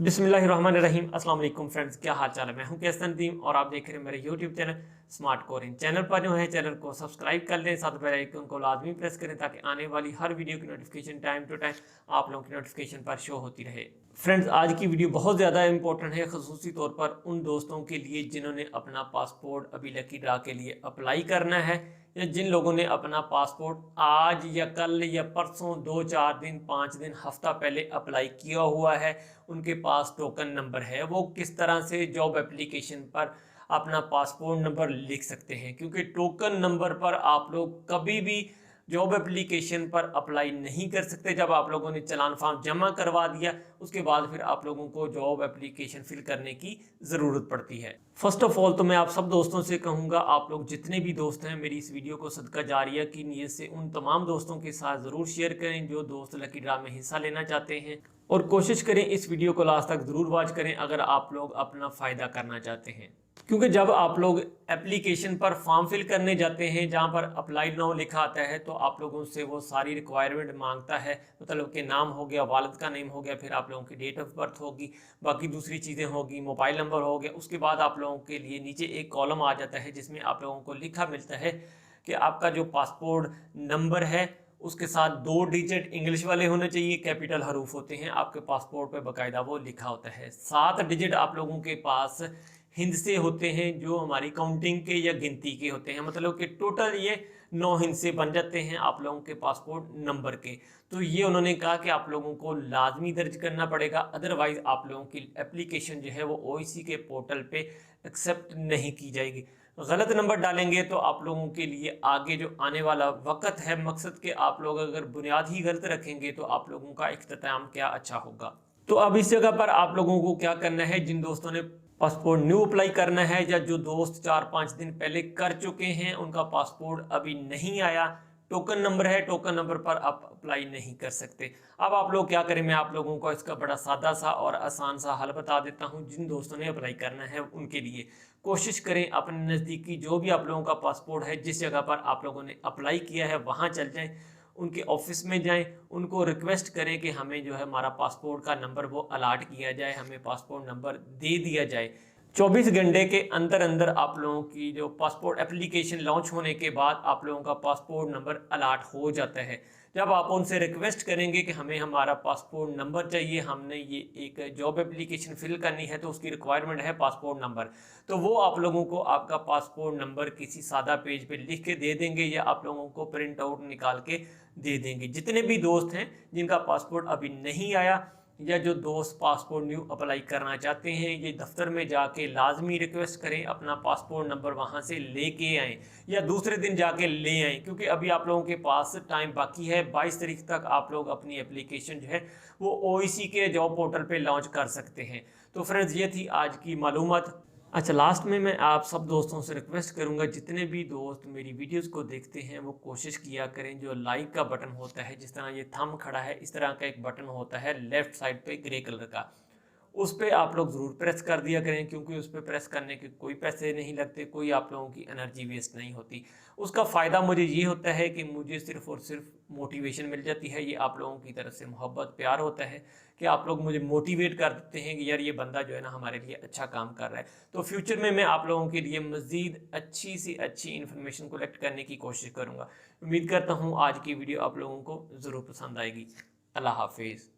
बिस्मिल्लाहिर्रहमानिर्रहीम। अस्सलाम वालेकुम फ्रेंड्स, क्या हाल चाल है। मैं हूं कैसन नदीम और आप देख रहे हैं मेरे YouTube channel smart Koring. Channel पर जो है चैनल को सब्सक्राइब कर लें, साथ बेल आइकन को लाजमी प्रेस करें ताकि आने वाली हर वीडियो की नोटिफिकेशन टाइम टू टाइम आप लोगों की नोटिफिकेशन पर शो होती रहे। फ्रेंड्स, आज की वीडियो बहुत ज़्यादा इंपॉर्टेंट है, खसूसी तौर पर उन दोस्तों के लिए जिन्होंने अपना पासपोर्ट अभी लकी ड्रा के लिए अप्लाई करना है, या जिन लोगों ने अपना पासपोर्ट आज या कल या परसों 2-4 दिन 5 दिन हफ्ता पहले अप्लाई किया हुआ है, उनके पास टोकन नंबर है। वो किस तरह से जॉब एप्लीकेशन पर अपना पासपोर्ट नंबर लिख सकते हैं, क्योंकि टोकन नंबर पर आप लोग कभी भी जॉब एप्लीकेशन पर अप्लाई नहीं कर सकते। जब आप लोगों ने चालान फॉर्म जमा करवा दिया, उसके बाद फिर आप लोगों को जॉब एप्लीकेशन फिल करने की ज़रूरत पड़ती है। फर्स्ट ऑफ ऑल तो मैं आप सब दोस्तों से कहूँगा, आप लोग जितने भी दोस्त हैं मेरी इस वीडियो को सदका जारिया की नीयत से उन तमाम दोस्तों के साथ ज़रूर शेयर करें जो दोस्त लकी ड्रा में हिस्सा लेना चाहते हैं, और कोशिश करें इस वीडियो को लास्ट तक ज़रूर वॉच करें अगर आप लोग अपना फ़ायदा करना चाहते हैं। क्योंकि जब आप लोग एप्लीकेशन पर फॉर्म फिल करने जाते हैं जहां पर अप्लाई नाउ लिखा आता है, तो आप लोगों से वो सारी रिक्वायरमेंट मांगता है। मतलब कि नाम हो गया, वालिद का नेम हो गया, फिर आप लोगों की डेट ऑफ बर्थ होगी, बाकी दूसरी चीज़ें होगी, मोबाइल नंबर हो गया। उसके बाद आप लोगों के लिए नीचे एक कॉलम आ जाता है जिसमें आप लोगों को लिखा मिलता है कि आपका जो पासपोर्ट नंबर है उसके साथ 2 डिजिट इंग्लिश वाले होने चाहिए, कैपिटल हरूफ होते हैं आपके पासपोर्ट पे बाकायदा वो लिखा होता है। 7 डिजिट आप लोगों के पास हिंद से होते हैं जो हमारी काउंटिंग के या गिनती के होते हैं। मतलब कि टोटल ये 9 हिंद से बन जाते हैं आप लोगों के पासपोर्ट नंबर के। तो ये उन्होंने कहा कि आप लोगों को लाजमी दर्ज करना पड़ेगा, अदरवाइज आप लोगों की एप्लीकेशन जो है वो ओईसी के पोर्टल पे एक्सेप्ट नहीं की जाएगी। गलत नंबर डालेंगे तो आप लोगों के लिए आगे जो आने वाला वक्त है, मकसद के आप लोग अगर बुनियाद ही गलत रखेंगे तो आप लोगों का इख्तिताम क्या अच्छा होगा। तो अब इस जगह पर आप लोगों को क्या करना है, जिन दोस्तों ने पासपोर्ट न्यू अप्लाई करना है या जो दोस्त 4-5 दिन पहले कर चुके हैं उनका पासपोर्ट अभी नहीं आया, टोकन नंबर है, टोकन नंबर पर आप अप्लाई नहीं कर सकते। अब आप लोग क्या करें, मैं आप लोगों को इसका बड़ा सादा सा और आसान सा हल बता देता हूं। जिन दोस्तों ने अप्लाई करना है उनके लिए कोशिश करें अपने नज़दीकी जो भी आप लोगों का पासपोर्ट है, जिस जगह पर आप लोगों ने अप्लाई किया है वहाँ चल जाएं, उनके ऑफिस में जाएं, उनको रिक्वेस्ट करें कि हमें जो है हमारा पासपोर्ट का नंबर वो अलाट किया जाए, हमें पासपोर्ट नंबर दे दिया जाए। 24 घंटे के अंदर अंदर आप लोगों की जो पासपोर्ट एप्लीकेशन लॉन्च होने के बाद आप लोगों का पासपोर्ट नंबर अलाट हो जाता है। जब आप उनसे रिक्वेस्ट करेंगे कि हमें हमारा पासपोर्ट नंबर चाहिए, हमने ये एक जॉब एप्लीकेशन फिल करनी है तो उसकी रिक्वायरमेंट है पासपोर्ट नंबर, तो वो आप लोगों को आपका पासपोर्ट नंबर किसी सादा पेज पे लिख के दे देंगे या आप लोगों को प्रिंट आउट निकाल के दे देंगे। जितने भी दोस्त हैं जिनका पासपोर्ट अभी नहीं आया या जो दोस्त पासपोर्ट न्यू अप्लाई करना चाहते हैं, ये दफ्तर में जाके लाजमी रिक्वेस्ट करें अपना पासपोर्ट नंबर वहाँ से लेके आएँ या दूसरे दिन जाके ले आएँ, क्योंकि अभी आप लोगों के पास टाइम बाकी है। 22 तारीख तक आप लोग अपनी एप्लीकेशन जो है वो ओईसी के जॉब पोर्टल पे लॉन्च कर सकते हैं। तो फ्रेंड्स, ये थी आज की मालूमात। अच्छा, लास्ट में मैं आप सब दोस्तों से रिक्वेस्ट करूंगा, जितने भी दोस्त मेरी वीडियोस को देखते हैं वो कोशिश किया करें जो लाइक का बटन होता है, जिस तरह ये थंब खड़ा है इस तरह का एक बटन होता है लेफ्ट साइड पे ग्रे कलर का, उस पर आप लोग ज़रूर प्रेस कर दिया करें, क्योंकि उस पर प्रेस करने के कोई पैसे नहीं लगते, कोई आप लोगों की एनर्जी वेस्ट नहीं होती। उसका फ़ायदा मुझे ये होता है कि मुझे सिर्फ़ और सिर्फ मोटिवेशन मिल जाती है। ये आप लोगों की तरफ से मोहब्बत प्यार होता है कि आप लोग मुझे मोटिवेट कर देते हैं कि यार ये बंदा जो है ना हमारे लिए अच्छा काम कर रहा है। तो फ्यूचर में मैं आप लोगों के लिए मज़ीद अच्छी सी अच्छी इन्फॉर्मेशन कलेक्ट करने की कोशिश करूँगा। उम्मीद करता हूँ आज की वीडियो आप लोगों को ज़रूर पसंद आएगी। अल्लाह हाफिज़।